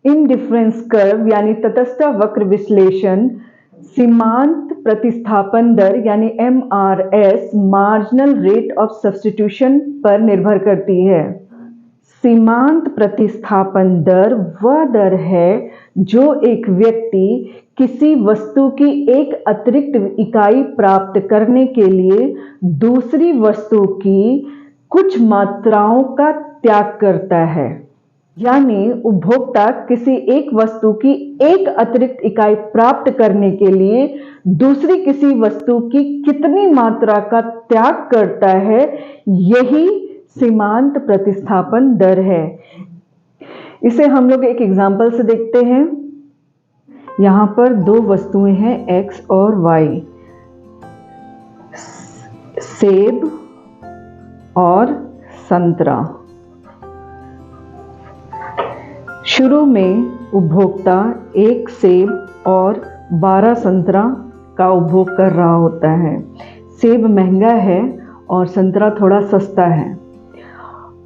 Indifference curve यानी तटस्थ वक्र विश्लेषण सीमांत प्रतिस्थापन दर यानी MRS marginal rate of substitution पर निर्भर करती है। सीमांत प्रतिस्थापन दर वह दर है जो एक व्यक्ति किसी वस्तु की एक अतिरिक्त इकाई प्राप्त करने के लिए दूसरी वस्तु की कुछ मात्राओं का त्याग करता है। यानी उपभोक्ता किसी एक वस्तु की एक अतिरिक्त इकाई प्राप्त करने के लिए दूसरी किसी वस्तु की कितनी मात्रा का त्याग करता है, यही सीमांत प्रतिस्थापन दर है। इसे हम लोग एक एग्जाम्पल से देखते हैं। यहां पर दो वस्तुएं हैं X और Y, सेब और संतरा। शुरू में उपभोक्ता एक सेब और 12 संतरा का उपभोग कर रहा होता है। सेब महंगा है और संतरा थोड़ा सस्ता है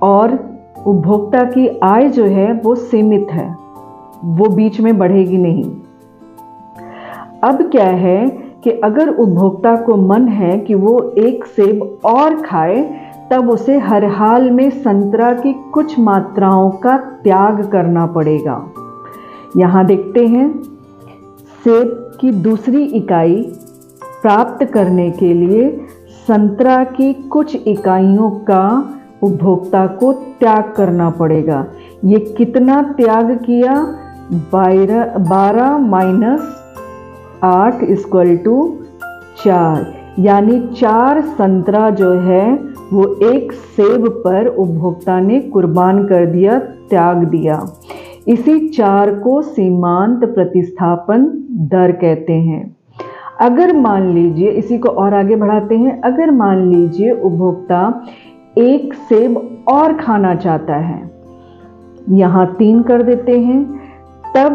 और उपभोक्ता की आय जो है वो सीमित है, वो बीच में बढ़ेगी नहीं। अब क्या है कि अगर उपभोक्ता को मन है कि वो एक सेब और खाए, तब उसे हर हाल में संतरा की कुछ मात्राओं का त्याग करना पड़ेगा। यहाँ देखते हैं, सेब की दूसरी इकाई प्राप्त करने के लिए संतरा की कुछ इकाइयों का उपभोक्ता को त्याग करना पड़ेगा। ये कितना त्याग किया? 12 माइनस 8 = 4, यानी 4 संतरा जो है वो एक सेब पर उपभोक्ता ने कुर्बान कर दिया, त्याग दिया। इसी 4 को सीमांत प्रतिस्थापन दर कहते हैं। अगर मान लीजिए, इसी को और आगे बढ़ाते हैं, अगर मान लीजिए उपभोक्ता एक सेब और खाना चाहता है, यहाँ 3 कर देते हैं, तब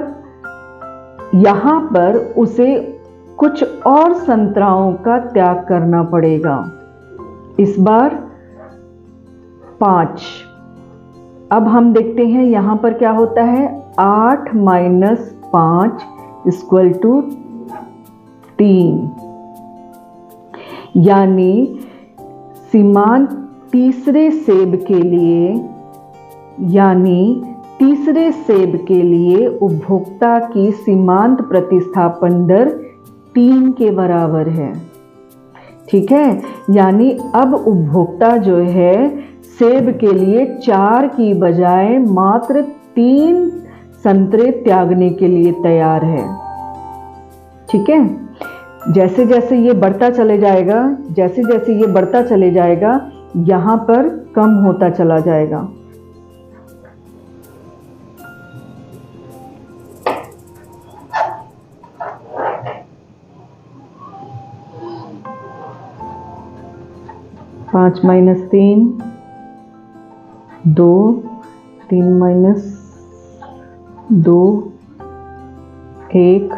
यहाँ पर उसे कुछ और संतराओं का त्याग करना पड़ेगा। इस बार 5। अब हम देखते हैं यहाँ पर क्या होता है। 8 माइनस 5 = 3, यानी सीमांत तीसरे सेब के लिए उपभोक्ता की सीमांत प्रतिस्थापन दर 3 के बराबर है। ठीक है, यानी अब उपभोक्ता जो है सेब के लिए 4 की बजाय मात्र 3 संतरे त्यागने के लिए तैयार है। ठीक है, जैसे जैसे ये बढ़ता चले जाएगा, यहाँ पर कम होता चला जाएगा। पाँच माइनस 3 2, 3 माइनस 2 1,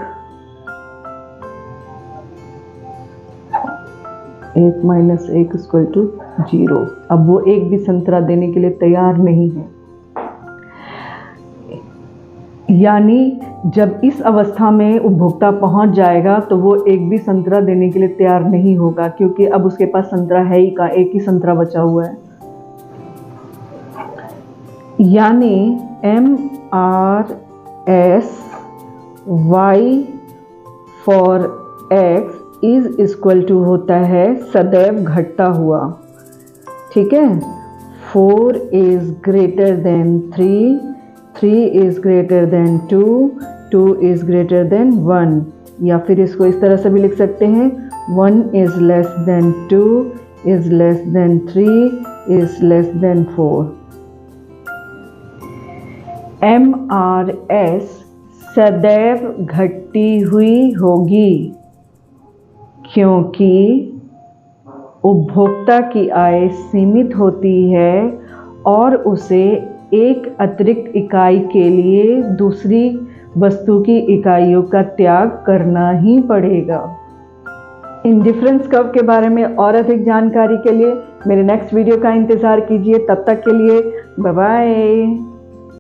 1 माइनस 1 = 0। अब वो एक भी संतरा देने के लिए तैयार नहीं है। यानी जब इस अवस्था में उपभोक्ता पहुंच जाएगा तो वो एक भी संतरा देने के लिए तैयार नहीं होगा, क्योंकि अब उसके पास संतरा है ही का, एक ही संतरा बचा हुआ है। यानी MRS Y for X = होता है सदैव घटता हुआ। ठीक है, 4 is greater than 3, 3 is greater than 2, 2 is greater than 1, या फिर इसको इस तरह से भी लिख सकते हैं, 1 is less than 2, is less than 3, is less than 4। MRS सदैव घटती हुई होगी, क्योंकि उपभोक्ता की आय सीमित होती है और उसे एक अतिरिक्त इकाई के लिए दूसरी वस्तु की इकाइयों का त्याग करना ही पड़ेगा। इंडिफरेंस कर्व के बारे में और अधिक जानकारी के लिए मेरे नेक्स्ट वीडियो का इंतज़ार कीजिए। तब तक के लिए बाय बाय।